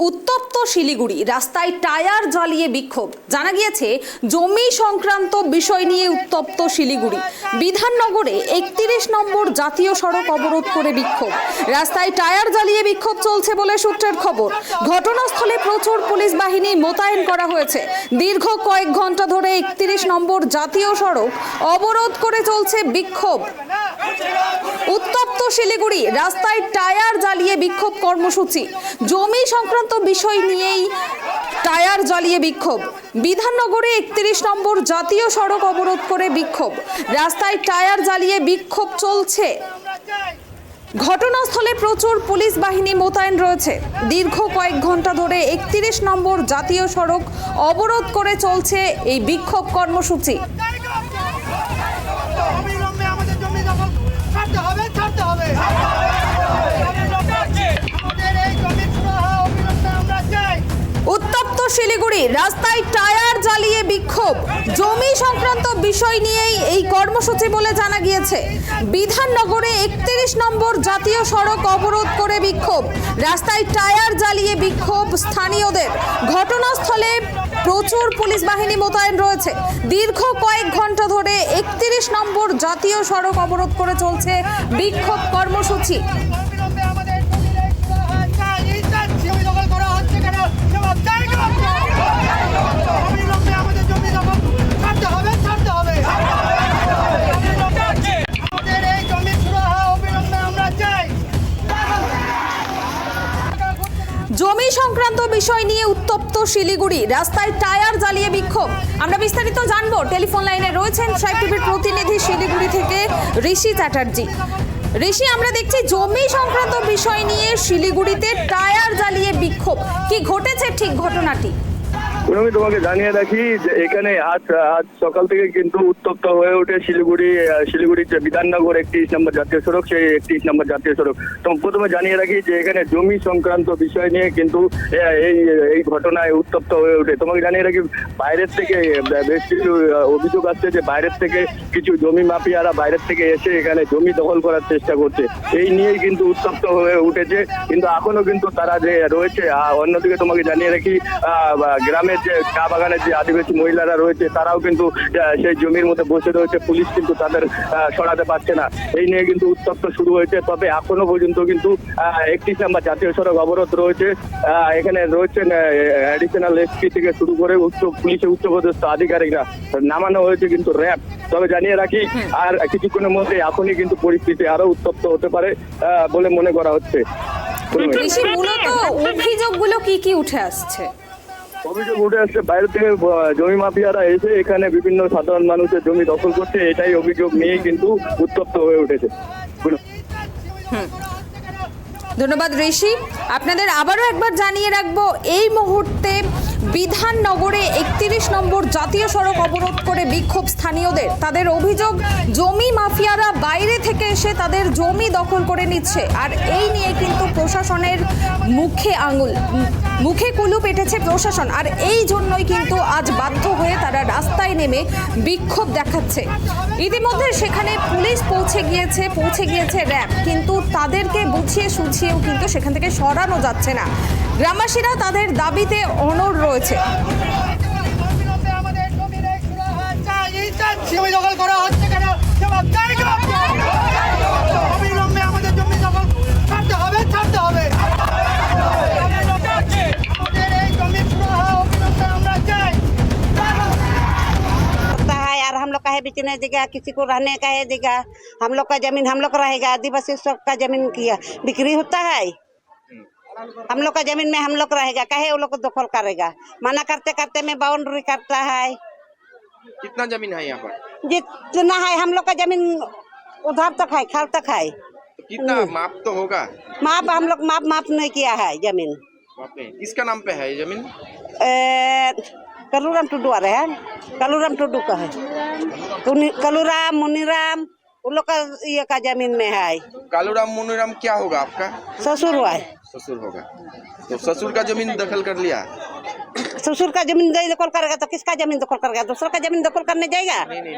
উত্তপ্ত শিলিগুড়ি, রাস্তায় টায়ার জ্বালিয়ে বিক্ষোভ। জানা গিয়েছে জমি সংক্রান্ত বিষয় নিয়ে উত্তপ্ত শিলিগুড়ি। বিধাননগরে 31 নম্বর জাতীয় সড়ক অবরোধ করে বিক্ষোভ। রাস্তায় টায়ার জ্বালিয়ে বিক্ষোভ চলছে বলে সূত্রের খবর। ঘটনাস্থলে প্রচুর পুলিশ বাহিনী মোতায়েন করা হয়েছে। দীর্ঘ কয়েক ঘন্টা ধরে 31 নম্বর জাতীয় সড়ক অবরোধ করে চলছে বিক্ষোভ। উত্তপ্ত শিলিগুড়ি, রাস্তায় টায়ার জ্বালিয়ে বিক্ষোভ কর্মসূচি। জমি সংক্রান্ত বিষয় নিয়েই টায়ার জ্বালিয়ে বিক্ষোভ। বিধাননগরে 31 নম্বর জাতীয় সড়ক অবরোধ করে বিক্ষোভ। রাস্তায় টায়ার জ্বালিয়ে বিক্ষোভ চলছে। ঘটনাস্থলে প্রচুর পুলিশ বাহিনী মোতায়েন রয়েছে। দীর্ঘ কয়েক ঘন্টা ধরে 31 নম্বর জাতীয় সড়ক অবরোধ করে চলছে এই বিক্ষোভ কর্মসূচি। উত্তপ্ত শিলিগুড়ি, রাস্তায় টায়ার জ্বালিয়ে বিক্ষোভ। জমি সংক্রান্ত বিষয় নিয়েই এই কর্মসূচি বলে জানা গিয়েছে। বিধাননগরে 31 নম্বর জাতীয় সড়ক অবরোধ করে বিক্ষোভ। রাস্তায় টায়ার জ্বালিয়ে বিক্ষোভ স্থানীয়দের। ঘটনাস্থলে প্রচুর পুলিশ বাহিনী মোতায়েন রয়েছে। দীর্ঘ কয়েক ঘন্টা ধরে 31 নম্বর জাতীয় সড়ক অবরোধ করে চলছে বিক্ষোভ কর্মসূচি। জমি সংক্রান্ত বিষয় নিয়ে উত্তপ্ত শিলিগুড়ি, রাস্তায় টায়ার জ্বালিয়ে বিক্ষোভ। আমরা বিস্তারিত জানবো। টেলিফোন লাইনে রয়েছেন ট্রাইব টিভির প্রতিনিধি শিলিগুড়ি থেকে ঋষি চ্যাটার্জি। ঋষি, আমরা দেখছি জমি সংক্রান্ত বিষয় নিয়ে শিলিগুড়িতে টায়ার জ্বালিয়ে বিক্ষোভ। কি ঘটেছে ঠিক ঘটনাটি? আমি তোমাকে জানিয়ে রাখি যে এখানে আজ সকাল থেকে কিন্তু উত্তপ্ত হয়ে ওঠে শিলিগুড়ির যে বিধাননগর 31 নম্বর জাতীয় সড়ক, সেই 31 নম্বর জাতীয় সড়ক। তো প্রথমে জানিয়ে রাখি যে এখানে জমি সংক্রান্ত বিষয় নিয়ে কিন্তু এই ঘটনায় উত্তপ্ত হয়ে ওঠে। তোমাকে জানিয়ে রাখি বাইরের থেকে বেশ কিছু অভিযোগ আসছে যে বাইরের থেকে কিছু জমি মাফিয়ারা বাইরের থেকে এসে এখানে জমি দখল করার চেষ্টা করছে। এই নিয়েই কিন্তু উত্তপ্ত হয়ে উঠেছে। কিন্তু এখনো কিন্তু তারা যে রয়েছে। অন্যদিকে তোমাকে জানিয়ে রাখি গ্রামের যে চা বাগানের যে আদিবাসী মহিলারা রয়েছে তারাও কিন্তু সেই জমির মধ্যে বসে রয়েছে। পুলিশ কিন্তু তাদের সরাতে পারছে না। এই নিয়ে কিন্তু উত্তপ্ত শুরু হয়েছে। তবে এখনো পর্যন্ত কিন্তু 31 নম্বর জাতীয় সড়ক অবরোধ রয়েছে। এখানে রয়েছেন অ্যাডিশনাল এসপি থেকে শুরু করে পুলিশের উচ্চপদস্থ আধিকারিকরা, নামানো হয়েছে কিন্তু র্যাব। তবে জানিয়ে রাখি আর কিছুক্ষণের মধ্যে এখনই কিন্তু পরিস্থিতি আরো উত্তপ্ত হতে পারে বলে মনে করা হচ্ছে। মূলত অভিযোগগুলো কি উঠে আসছে? অভিযোগ উঠে আসছে বাইরে থেকে জমি মাফিয়ারা এসে এখানে বিভিন্ন সাধারণ মানুষের জমি দখল করছে। এটাই অভিযোগ নিয়েই কিন্তু উত্তপ্ত হয়ে উঠেছে। ধন্যবাদ ঋষি। আপনাদের আবারও একবার জানিয়ে রাখবো, এই মুহূর্তে বিধাননগরে 31 নম্বর জাতীয় সড়ক অবরোধ করে বিক্ষোভ স্থানীয়দের। তাদের অভিযোগ জমি মাফিয়ারা বাইরে থেকে এসে তাদের জমি দখল করে নিচ্ছে। আর এই নিয়ে কিন্তু প্রশাসনের মুখে কুলুপ এঁটেছে প্রশাসন। আর এই জন্যই কিন্তু আজ বাধ্য হয়ে তারা রাস্তায় নেমে বিক্ষোভ দেখাচ্ছে। ইতিমধ্যে সেখানে পুলিশ পৌঁছে গিয়েছে র্যাব, কিন্তু তাদেরকে বুঝিয়ে সুঝিয়েও কিন্তু সেখান থেকে সরানো যাচ্ছে না। গ্রামবাসীরা তাদের দাবিতে অনড় রয়েছে। हम लोग का है बेचने देगा, किसी को रहने का है देगा। हम लोग का जमीन हम लोग का रहेगा। आदिवासी सब का जमीन किया बिक्री होता है। हम लोग का जमीन में हम लोग रहेगा, कहे वो लोग को दखल करेगा। मना करते करते में बाउंड्री करता है। कितना जमीन है यहाँ पर? जितना है हम लोग का जमीन उधर तक है, खाल तक है। तो कितना माप तो होगा? माप हम लोग माप नहीं किया है जमीन। किसका नाम पे है ये जमीन? कलूराम टुडू आ रहे हैं। कलूराम टुडू का है। कलूराम मुनीराम उन लोग का ये का जमीन में है। कालूराम मुनीराम क्या होगा आपका? ससुर हुआ है। ससुर होगा। तो ससुर का जमीन दखल कर लिया? ससुर का जमीन दखल करेगा तो किसका जमीन दखल करेगा? दूसरा का जमीन दखल करने जाएगा? नहीं।